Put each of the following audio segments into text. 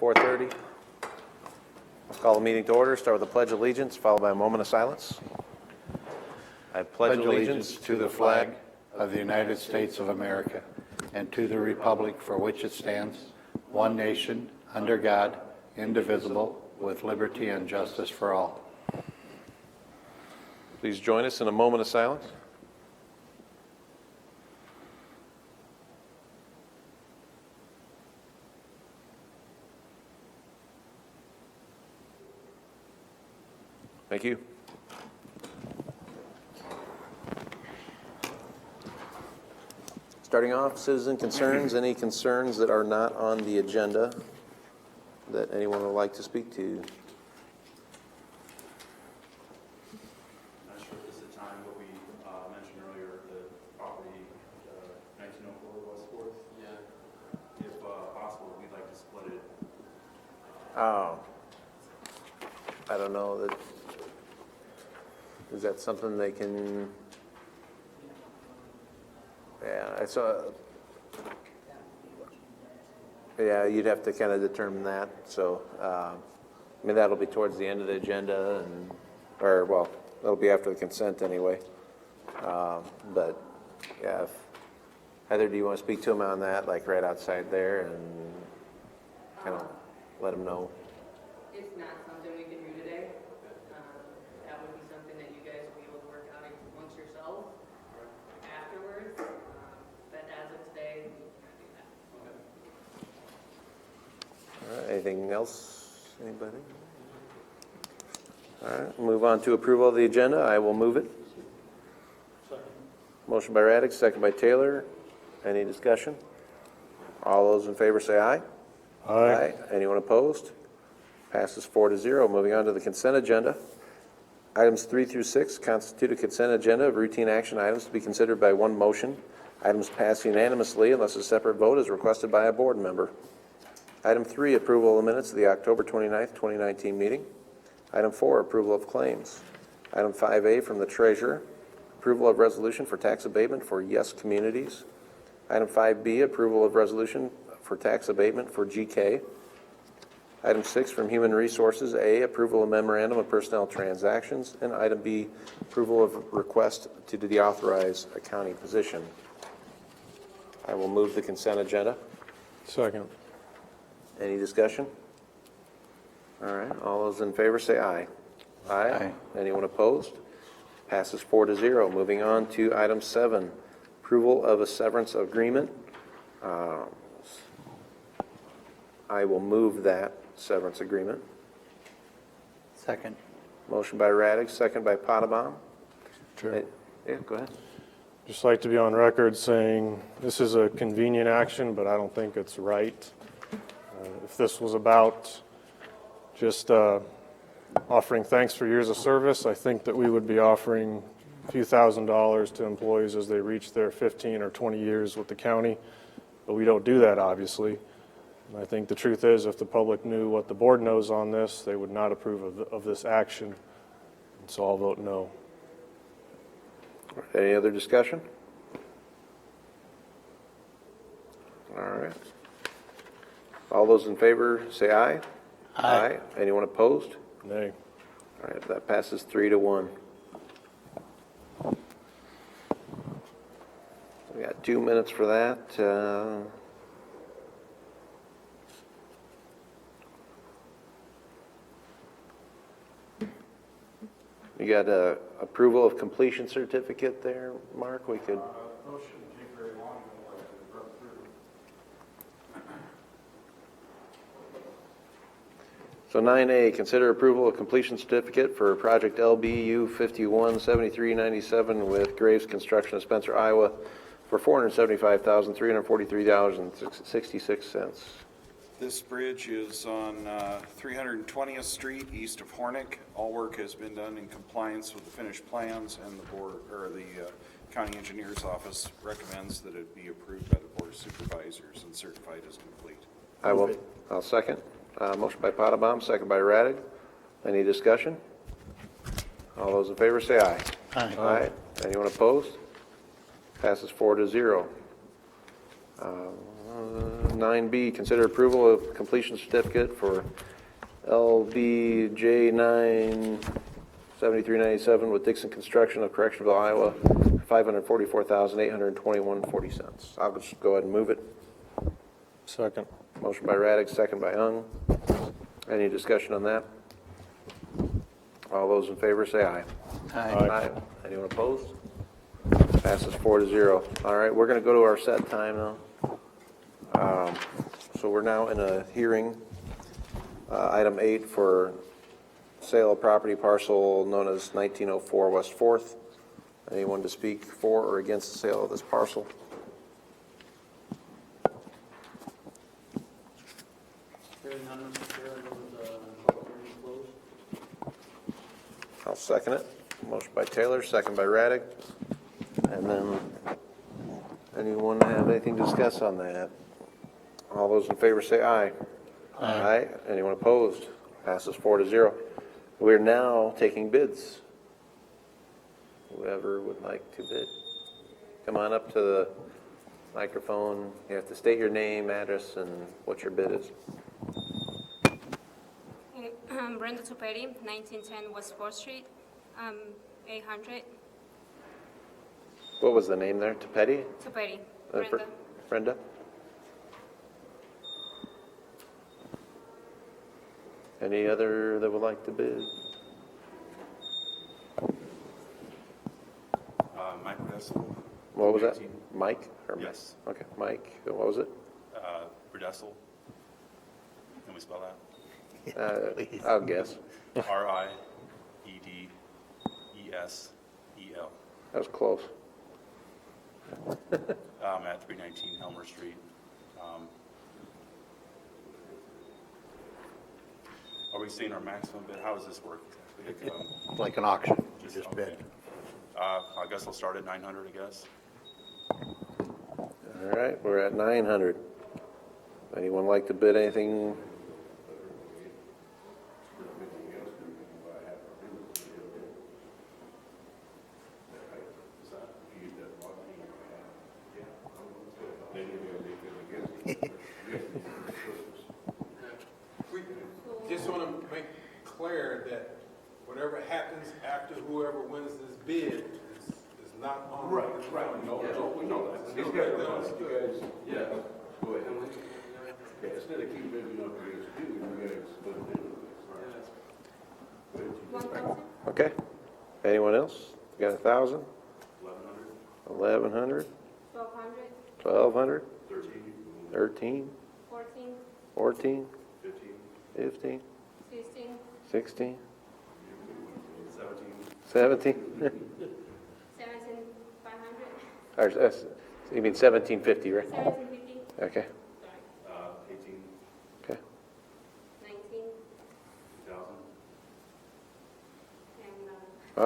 4:30. Let's call the meeting to order. Start with the Pledge of Allegiance, followed by a moment of silence. I pledge allegiance to the flag of the United States of America and to the republic for which it stands, one nation, under God, indivisible, with liberty and justice for all. Please join us in a moment of silence. Thank you. Starting off, citizen concerns. Any concerns that are not on the agenda that anyone would like to speak to? Not sure if this is the time, but we mentioned earlier the property, 1904 West 4th. Yeah. If possible, we'd like to split it. Oh, I don't know. Is that something they can? Yeah, yeah, you'd have to kind of determine that. So, I mean, that'll be towards the end of the agenda, well, that'll be after the consent anyway. But yeah, Heather, do you want to speak to him on that, like right outside there, and kind of let him know? It's not something we can do today. That would be something that you guys will be able to work out amongst yourselves afterwards. But as of today, we cannot do that. All right, anything else? Anybody? All right, move on to approval of the agenda. I will move it. Second. Motion by Raddick, second by Taylor. Any discussion? All those in favor say aye. Aye. Anyone opposed? Passes 4-0. Moving on to the consent agenda. Items 3 through 6 constitute a consent agenda of routine action items to be considered by one motion. Items pass unanimously unless a separate vote is requested by a board member. Item 3, approval of the minutes of the October 29th, 2019 meeting. Item 4, approval of claims. Item 5A from the treasurer, approval of resolution for tax abatement for Yes Communities. Item 5B, approval of resolution for tax abatement for GK. Item 6 from Human Resources, A, approval of memorandum of personnel transactions, and item B, approval of request to deauthorize a county position. I will move the consent agenda. Second. Any discussion? All right, all those in favor say aye. Aye. Anyone opposed? Passes 4-0. Moving on to item 7, approval of a severance agreement. I will move that severance agreement. Second. Motion by Raddick, second by Potabom. Chair. Yeah, go ahead. Just like to be on record saying this is a convenient action, but I don't think it's right. If this was about just offering thanks for years of service, I think that we would be offering a few $1,000s to employees as they reach their 15 or 20 years with the county, but we don't do that, obviously. And I think the truth is, if the public knew what the board knows on this, they would not approve of this action. And so I'll vote no. Any other discussion? All right. All those in favor say aye. Aye. Anyone opposed? Nay. All right, that passes 3-1. We got 2 minutes for that. You got a approval of completion certificate there, Mark? We could. Those shouldn't take very long to run through. So 9A, consider approval of completion certificate for project LBU 517397 with Graves Construction of Spencer, Iowa for $475,343.66. This bridge is on 320th Street east of Hornick. All work has been done in compliance with the finished plans, and the board, or the county engineer's office, recommends that it be approved by the board of supervisors and certified as complete. I'll second. Motion by Potabom, second by Raddick. Any discussion? All those in favor say aye. Aye. Aye. Anyone opposed? Passes 4-0. 9B, consider approval of completion certificate for LBJ 97397 with Dixon Construction of Correctionville, Iowa, $544,821.40. I'll just go ahead and move it. Second. Motion by Raddick, second by Ung. Any discussion on that? All those in favor say aye. Aye. Anyone opposed? Passes 4-0. All right, we're going to go to our set time now. So we're now in a hearing, item 8 for sale of property parcel known as 1904 West 4th. Anyone to speak for or against the sale of this parcel? Hearing none, Mr. Chair, I move the public hearing closed. I'll second it. Motion by Taylor, second by Raddick. And then, anyone have anything to discuss on that? All those in favor say aye. Aye. Anyone opposed? Passes 4-0. We're now taking bids. Whoever would like to bid. Come on up to the microphone. You have to state your name, address, and what your bid is. Brenda Tuperi, 1910 West 4th Street, 800. What was the name there? Tupeti? Tuperi, Uh, Brenda. Brenda? Any other that would like to bid? Mike Bredessel. What was that? Mike? Or Mike? Yes. Okay, Mike. What was it? Bredessel. Can we spell that? I'll guess. Riedesel. That was close. At 319 Helmer Street. Are we seeing our maximum bid? How does this work exactly? Like an auction, you just bid. I guess I'll start at 900, I guess. All right, we're at 900. Anyone like to bid anything? We just want to make clear that whatever happens after whoever wins this bid is not on. Right. No, we know that. It's got to go. Yeah, go ahead. Yeah, instead of keep bidding up against you, we gotta split it in. 1,000. Okay. Anyone else? Got 1,000? 1100. 1,100? 1,200. 1,200? 13. 13? 14. 14? 15. 15? 16. 16? 17. 17? 17,500. Or, you mean 1750, right? 1750. Okay. Sorry. 18. Okay. 19. 2000. And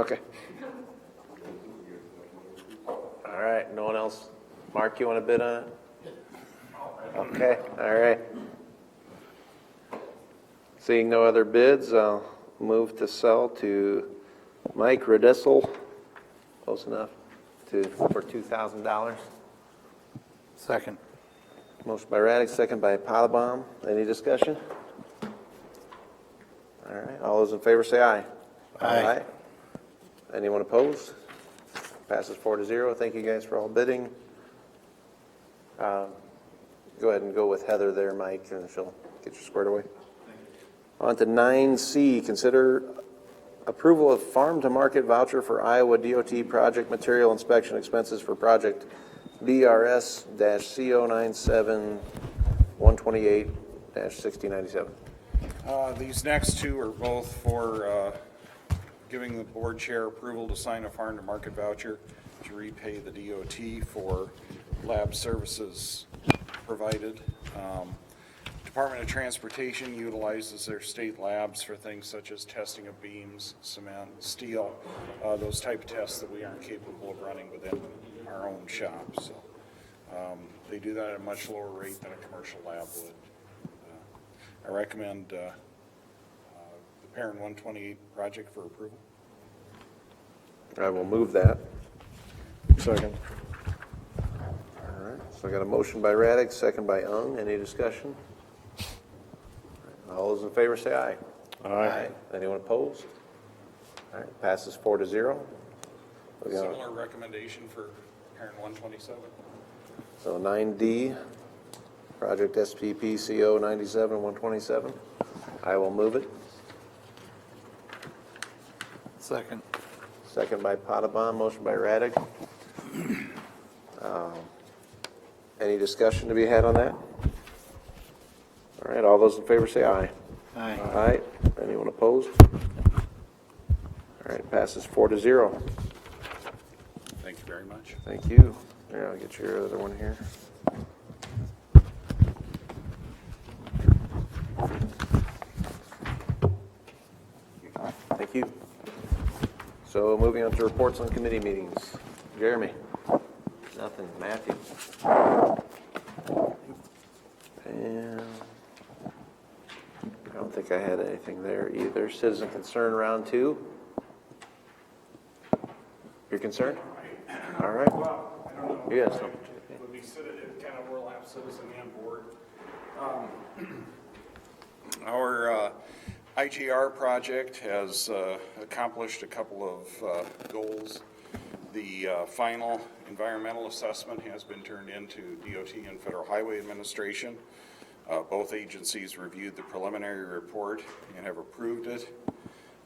Okay. All right, no one else? Mark, you want to bid on it? Okay, all right. Seeing no other bids, I'll move to sell to Mike Redessel, close enough, for $2,000. Second. Motion by Raddick, second by Potabom. Any discussion? All right, all those in favor say aye. Aye. Anyone opposed? Passes 4-0. Thank you guys for all bidding. Go ahead and go with Heather there, Mike, and she'll get you squared away. On to 9C, consider approval of farm-to-market voucher for Iowa DOT project material inspection expenses for project BRS-CO97-128-6097. These next two are both for giving the board chair approval to sign a farm-to-market voucher to repay the DOT for lab services provided. Department of Transportation utilizes their state labs for things such as testing of beams, cement, steel, those type of tests that we aren't capable of running within our own shop. So they do that at a much lower rate than a commercial lab would. I recommend the Parent 128 project for approval. I will move that. Second. All right, so I got a motion by Raddick, second by Ung. Any discussion? All those in favor say aye. Aye. Anyone opposed? All right, passes 4-0. We got- Similar recommendation for Heron 127. So 9D, project SPP CO 97-127. I will move it. Second. Second by Potabom, motion by Raddick. Any discussion to be had on that? All right, all those in favor say aye. Aye. Aye. Anyone opposed? All right, passes 4-0. Thank you very much. Thank you. Here, I'll get your other one here. Thank you. So moving on to reports on committee meetings. Jeremy? Nothing. Matthew? And I don't think I had anything there either. Citizen concern round 2. You're concerned? All right. Well, I don't know. Yes. Would be it kind of overlap citizen and board. Our IGR project has accomplished a couple of goals. The final environmental assessment has been turned into DOT and Federal Highway Administration. Both agencies reviewed the preliminary report and have approved it.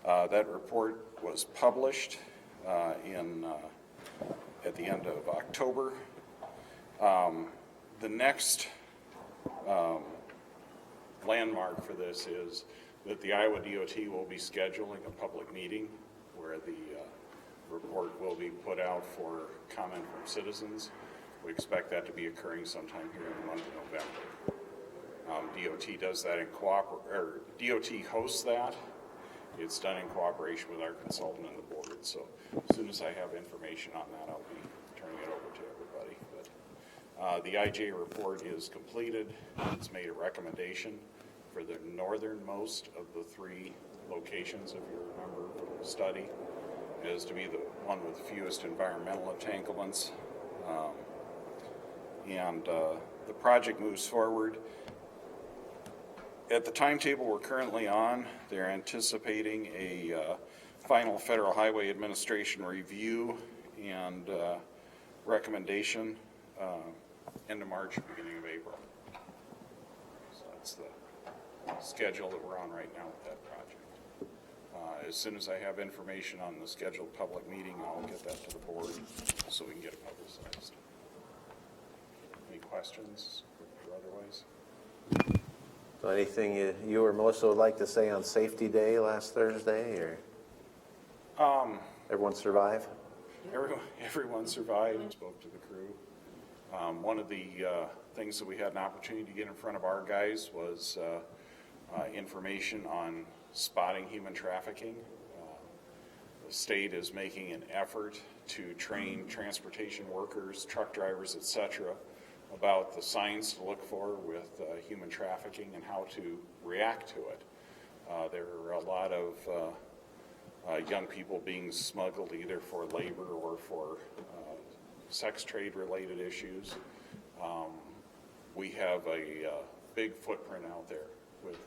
That report was published at the end of October. The next landmark for this is that the Iowa DOT will be scheduling a public meeting where the report will be put out for comment from citizens. We expect that to be occurring sometime here in the month of November. DOT does that DOT hosts that. It's done in cooperation with our consultant and the board. So as soon as I have information on that, I'll be turning it over to everybody. But the IJ report is completed. It's made a recommendation for the northernmost of the 3 locations, if you remember from the study, is to be the one with the fewest environmental entanglements. The project moves forward. At the timetable we're currently on, they're anticipating a final Federal Highway Administration review and recommendation end of March, beginning of April. So that's the schedule that we're on right now with that project. As soon as I have information on the scheduled public meeting, I'll get that to the board so we can get it publicized. Any questions or otherwise? So anything you or Melissa would like to say on Safety Day last Thursday, or everyone survive? Everyone survived, spoke to the crew. One of the things that we had an opportunity to get in front of our guys was information on spotting human trafficking. The state is making an effort to train transportation workers, truck drivers, etc., about the signs to look for with human trafficking and how to react to it. There are a lot of young people being smuggled either for labor or for sex trade related issues. We have a big footprint out there with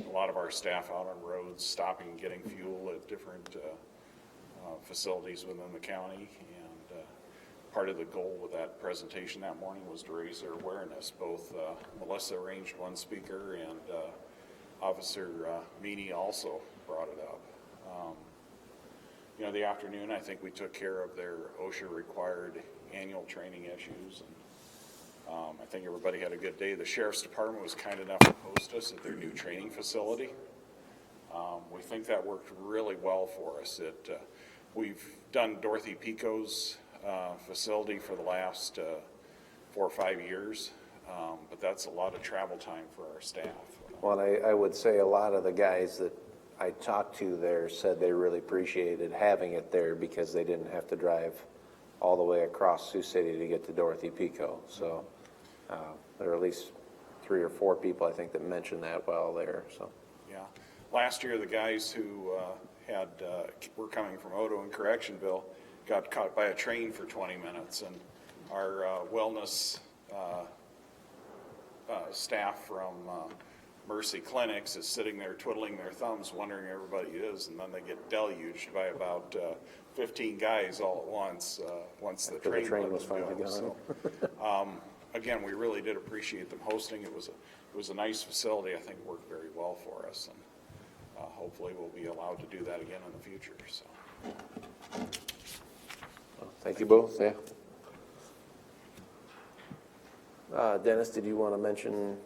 a lot of our staff out on roads stopping and getting fuel at different facilities within the county. And part of the goal with that presentation that morning was to raise their awareness. Both Melissa arranged one speaker and Officer Meany also brought it up. The afternoon, I think we took care of their OSHA required annual training issues. And I think everybody had a good day. The Sheriff's Department was kind enough to host us at their new training facility. We think that worked really well for us. We've done Dorothy Pico's facility for the last 4 or 5 years, but that's a lot of travel time for our staff. Well, I would say a lot of the guys that I talked to there said they really appreciated having it there because they didn't have to drive all the way across Sioux City to get to Dorothy Pico. So there are at least 3 or 4 people I think that mentioned that while there. So yeah, last year the guys who were coming from Odo and Correctionville got caught by a train for 20 minutes, and our wellness staff from Mercy Clinics is sitting there twiddling their thumbs, wondering who everybody is, and then they get deluged by about 15 guys all at once, once the After the train train let was them finally go. gone. So, again, we really did appreciate them hosting. It was a nice facility. I think it worked very well for us, and hopefully we'll be allowed to do that again in the future. So, Thank you both, yeah. Dennis, did you want to mention?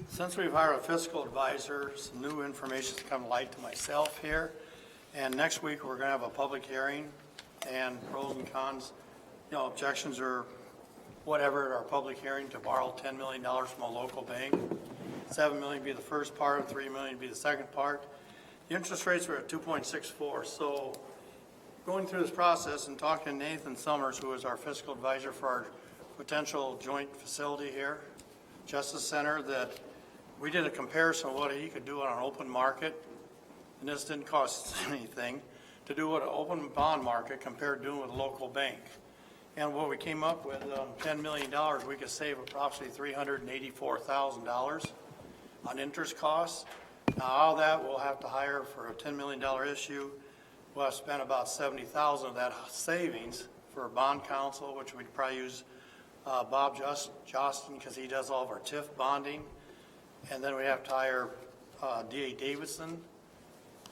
Since we've hired a fiscal advisor, some new information's come to light to myself here. And next week, we're gonna have a public hearing and pros and cons, objections or whatever at our public hearing to borrow $10 million from a local bank. $7 million be the first part, $3 million be the second part. The interest rates are at 2.64. So going through this process and talking to Nathan Summers, who is our fiscal advisor for our potential joint facility here, Justice Center, that we did a comparison of what he could do on an open market, and this didn't cost anything, to do what an open bond market compared to doing with a local bank. And what we came up with, $10 million, we could save approximately $384,000 on interest costs. Now, all that we'll have to hire for a $10 million issue. We'll have to spend about $70,000 of that savings for bond counsel, which we'd probably use Bob Jostin, because he does all of our TIF bonding. And then we have to hire D.A. Davidson.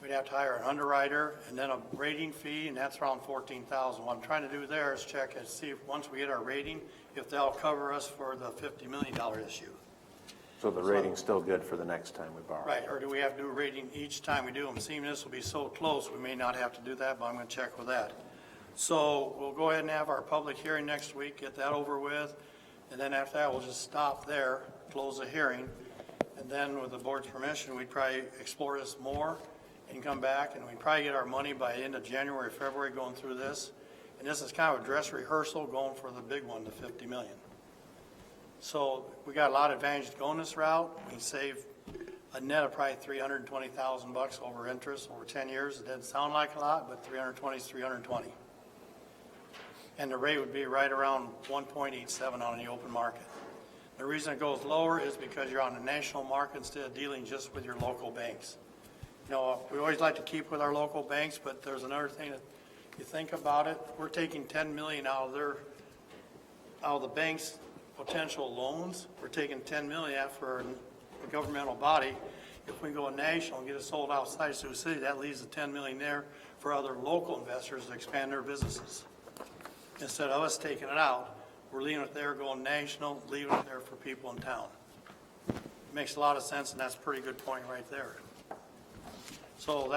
We'd have to hire an underwriter and then a rating fee, and that's around $14,000. What I'm trying to do there is check and see if once we get our rating, if they'll cover us for the $50 million issue. So the rating's still good for the next time we borrow? Right, or do we have to do a rating each time we do them? Seeing this will be so close, we may not have to do that, but I'm going to check with that. So we'll go ahead and have our public hearing next week, get that over with, and then after that, we'll just stop there, close the hearing, and then with the board's permission, we'd probably explore this more and come back, and we'd probably get our money by the end of January, February going through this. And this is kind of a dress rehearsal going for the big one, the $50 million. So we got a lot of advantage going this route. We save a net of probably $320,000 over interest over 10 years. It doesn't sound like a lot, but 320 is 320. And the rate would be right around 1.87 on the open market. The reason it goes lower is because you're on the national market instead of dealing just with your local banks. We always like to keep with our local banks, but there's another thing that you think about it. We're taking $10 million out of the bank's potential loans. We're taking $10 million out for a governmental body. If we go national and get it sold outside Sioux City, that leaves the $10 million there for other local investors to expand their businesses. Instead of us taking it out, we're leaving it there, going national, leaving it there for people in town. It makes a lot of sense, and that's a pretty good point right there. So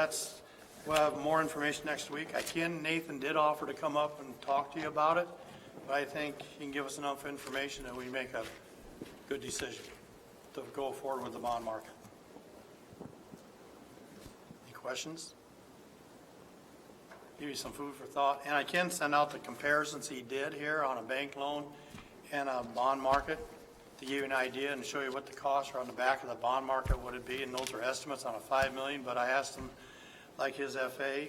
we'll have more information next week. Nathan did offer to come up and talk to you about it, but I think he can give us enough information that we make a good decision to go forward with the bond market. Any questions? Give you some food for thought. And I can send out the comparisons he did here on a bank loan and a bond market to give you an idea and show you what the costs are on the back of the bond market, what it'd be, and those are estimates on a $5 million, but I asked him, like his FA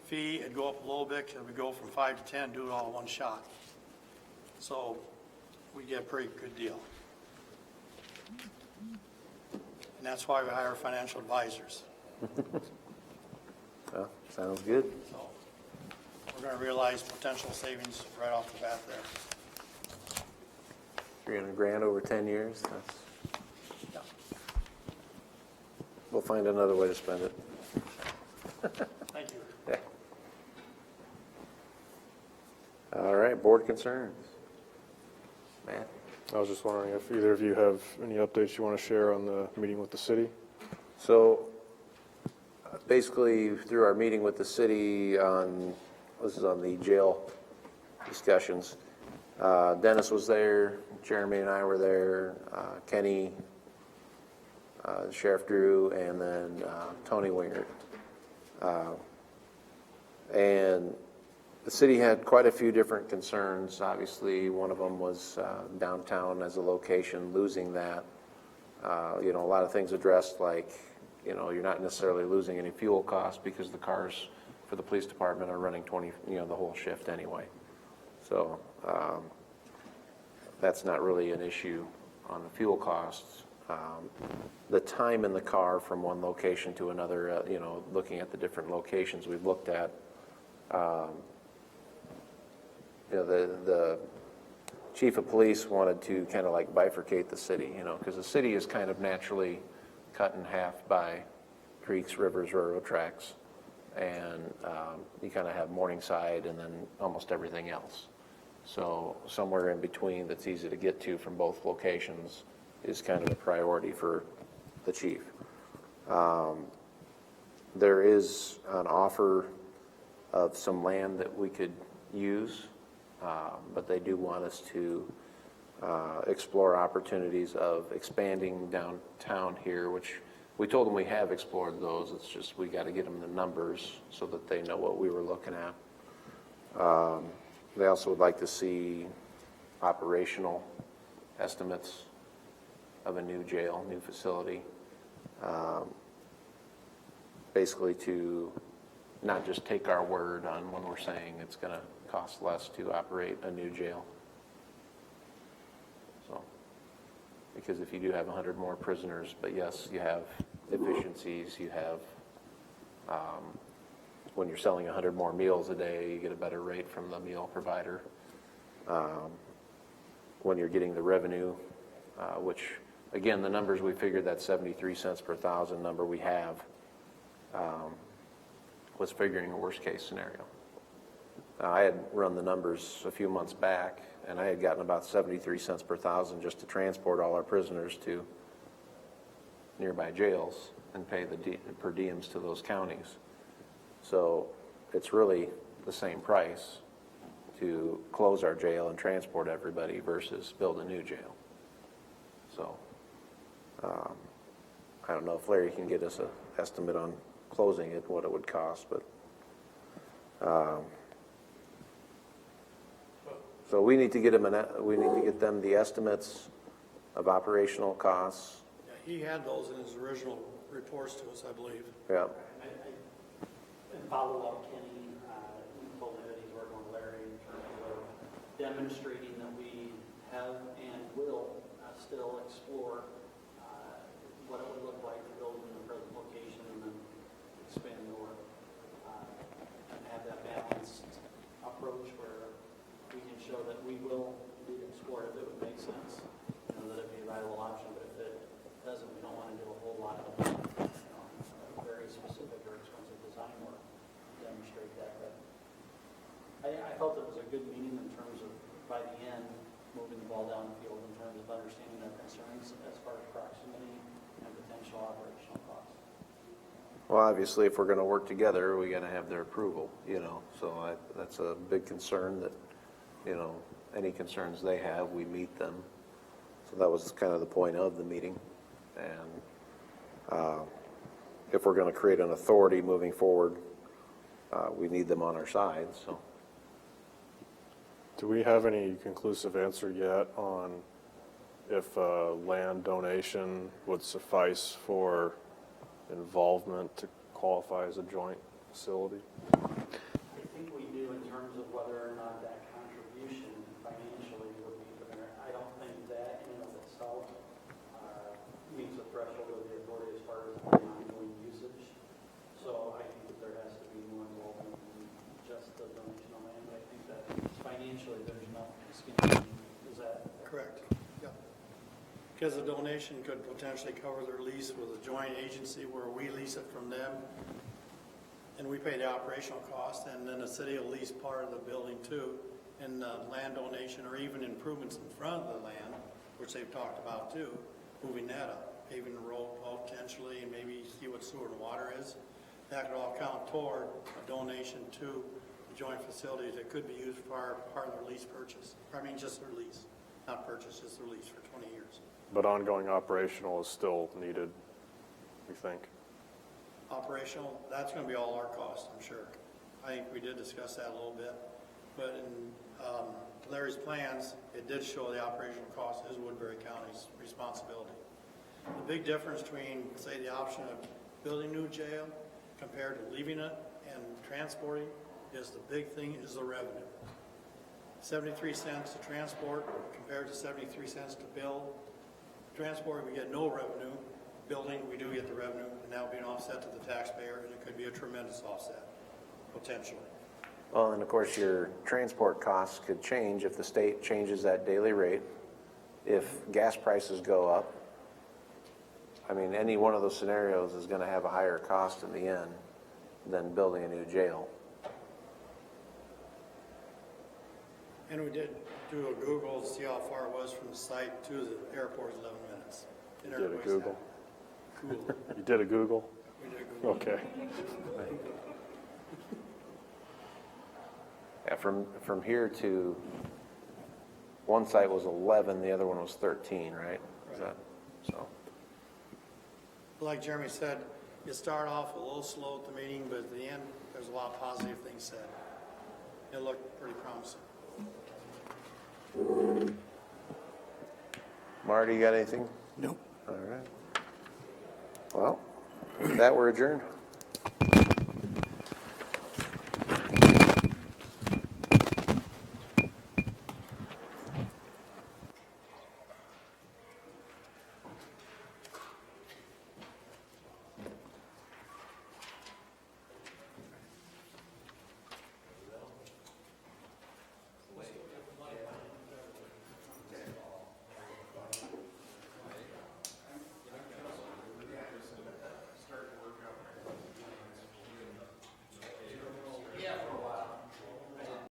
fee, it'd go up a little bit, because we go from 5 to 10, do it all in one shot. So we get a pretty good deal. And that's why we hire financial advisors. Well, sounds good. So we're going to realize potential savings right off the bat there. 300 grand over 10 years, Yeah. we'll find another way to spend it. Thank you. Yeah. All right, board concerns. Matt? I was just wondering if either of you have any updates you want to share on the meeting with the city? So basically, through our meeting with the city this is on the jail discussions, Dennis was there, Jeremy and I were there, Kenny, Sheriff Drew, and then Tony Wingert. And the city had quite a few different concerns. Obviously, one of them was downtown as a location, losing that. A lot of things addressed, like, you're not necessarily losing any fuel costs because the cars for the police department are running 20, the whole shift anyway. So that's not really an issue on the fuel costs. The time in the car from one location to another, looking at the different locations we've looked at, the chief of police wanted to kind of like bifurcate the city, because the city is kind of naturally cut in half by creeks, rivers, railroad tracks, and you kind of have Morningside and then almost everything else. So somewhere in between that's easy to get to from both locations is kind of a priority for the chief. There is an offer of some land that we could use, but they do want us to explore opportunities of expanding downtown here, which we told them we have explored those. It's just we got to get them the numbers so that they know what we were looking at. They also would like to see operational estimates of a new jail, new facility, basically to not just take our word on when we're saying it's going to cost less to operate a new jail. So, because if you do have 100 more prisoners, but yes, you have efficiencies, you have, when you're selling 100 more meals a day, you get a better rate from the meal provider. When you're getting the revenue, which, again, the numbers we figured, that 73 cents per thousand number we have, was figuring a worst case scenario. I had run the numbers a few months back, and I had gotten about 73 cents per thousand just to transport all our prisoners to nearby jails and pay the per diems to those counties. So it's really the same price to close our jail and transport everybody versus build a new jail. So I don't know if Larry can get us an estimate on closing it, what it would cost, but so we need to get them the estimates of operational costs. Yeah, he had those in his original reports to us, I believe. Yeah. And follow up, Kenny told me that he's working with Larry in terms of demonstrating that we have and will still explore what it would look like to build in the present location and then expand north and have that balanced approach where we can show that we will explore if it would make sense, that it'd be a viable option, but if it doesn't, we don't want to do a whole lot of very specific or expensive design work to demonstrate that. But I felt it was a good meeting in terms of, by the end, moving the ball down the field in terms of understanding their concerns as far as proximity and potential operational costs. Well, obviously, if we're going to work together, we got to have their approval, so that's a big concern that, any concerns they have, we meet them. So that was kind of the point of the meeting. And if we're going to create an authority moving forward, we need them on our side, so. Do we have any conclusive answer yet on if land donation would suffice for involvement to qualify as a joint facility? I think we do in terms of whether or not that contribution financially would be there. I don't think that in and of itself meets the threshold of the authority as far as the ongoing usage. So I think that there has to be more involvement than just the donation of land. I think that financially there's enough skin in the game. Is that Correct. Yeah. Because the donation could potentially cover their lease with a joint agency where we lease it from them and we pay the operational cost, and then the city will lease part of the building too, and land donation or even improvements in front of the land, which they've talked about too, moving that up, paving the road potentially, and maybe see what sewer and water is. That could all count toward a donation to the joint facilities that could be used for part of their lease purchase. I mean, just their lease, not purchase, just their lease for 20 years. But ongoing operational is still needed, we think. Operational, that's going to be all our cost, I'm sure. I think we did discuss that a little bit. But in Larry's plans, it did show the operational cost is Woodbury County's responsibility. The big difference between, say, the option of building a new jail compared to leaving it and transporting is the big thing, is the revenue. 73 cents to transport compared to 73 cents to build. Transport, we get no revenue. Building, we do get the revenue, and that will be an offset to the taxpayer, and it could be a tremendous offset, potentially. Well, and of course, your transport costs could change if the state changes that daily rate, if gas prices go up. I mean, any one of those scenarios is going to have a higher cost in the end than building a new jail. And we did do a Google to see how far it was from the site to the airport, 11 minutes. And You did a everybody's Google? happy. Cool. You did a Google? We did a Google. Okay. Yeah, from here to, one site was 11, the other one was 13, right? Is that, so, Like Jeremy said, it started off a little slow at the meeting, but at the end, there's a lot of positive things said. It looked pretty promising. Marty, you got anything? Nope. All right. Well, with that, we're adjourned.